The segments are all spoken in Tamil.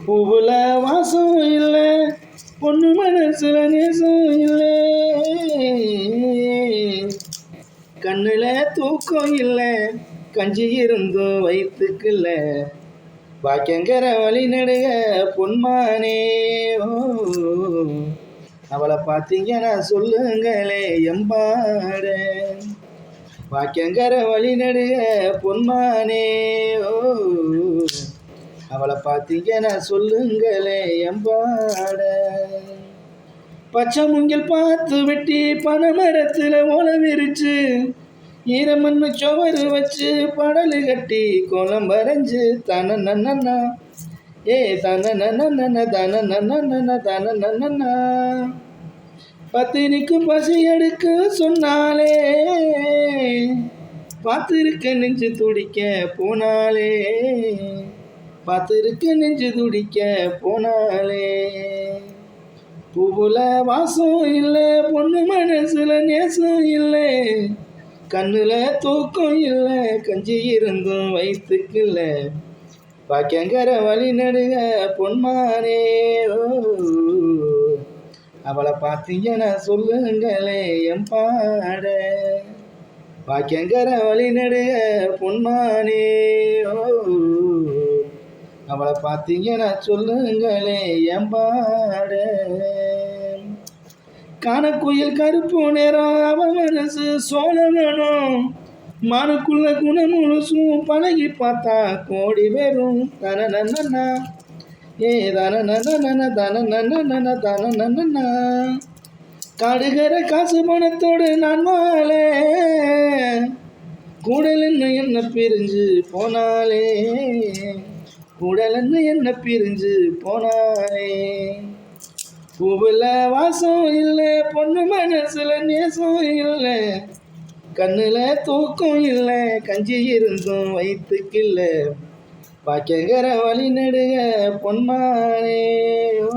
பூவுல வாசம் இல்லை, பொண்ணு மனசுல நேசம் இல்லை, கண்ணுல தூக்கம் இல்லை, கஞ்சி இருந்தும் வயிற்றுக்குள்ள பாக்கியங்கிற வழி நடுக பொன்மானே. ஓ, அவளை பார்த்தீங்கன்னா சொல்லுங்களே எம்பாட பாக்கியங்கிற வழி நடுக பொன்மானே. ஓ, அவளை பார்த்தீங்கன்னா சொல்லுங்களே எம்பாட. பச்சை மூங்கில் பார்த்து வெட்டி பனைமரத்தில் ஓலை விரிச்சு ஈரமண்ணு சுவரு வச்சு படலு கட்டி கோலம் வரைஞ்சு தன நன்னா ஏ தன நன்ன தன நன்ன தன நன்னா பத்தினிக்கு பசி எடுக்க சொன்னாலே பார்த்துருக்க நெஞ்சு துடிக்க போனாலே பார்த்துருக்க நெஞ்சு துடிக்க போனாலே. பூவுல வாசம் இல்லை, பொண்ணு மனசுல நேசம் இல்லை, கண்ணுல தூக்கம் இல்லை, கஞ்சி இருந்தும் வயிற்றுக்குள்ள பாக்கியங்கிற வழி நடுக பொன்மானே. ஓ, அவளை பார்த்தீங்கன்னா சொல்லுங்களே எம்பாட பாக்கியங்கிற வழி நடுக பொன்மானே. ஓ, அவளை பார்த்தீங்கன்னா சொல்லுங்களே எம்பாட. காணக்குயில் கருப்பு நேரம் அவ மனசு சோழமனும் மனுக்குள்ள குணம் முழுசும் பழகி பார்த்தா கோடி பேரும் தன நன்னா ஏ தன நன்ன தன நன்ன தன நன்னா காடுகிற காசு பணத்தோடு நான் வாழ கூடலன்னு என்ன பிரிஞ்சு போனாலே கூடலன்னு என்ன பிரிஞ்சு போனாலே. பூவுல வாசம் இல்லை, பொண்ணு மனசுல நேசம் இல்லை, கண்ணுல தூக்கம் இல்லை, கஞ்சி இருந்தும் வயிற்றுக்கில்ல பாக்கியங்கிற வழி நடுக பொன்மானே. ஓ,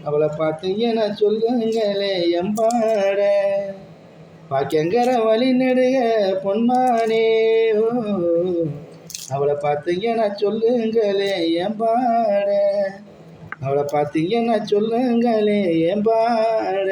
அவளை பார்த்தீங்கன்னா சொல்லுங்களே எம்பாட பாக்கியங்கிற வழி நடுக பொன்மானே. ஓ, அவளை பார்த்தீங்கன்னா சொல்லுங்களே எம்பாட அவளை பார்த்தீங்கன்னா சொல்லுங்களே எம்பாட.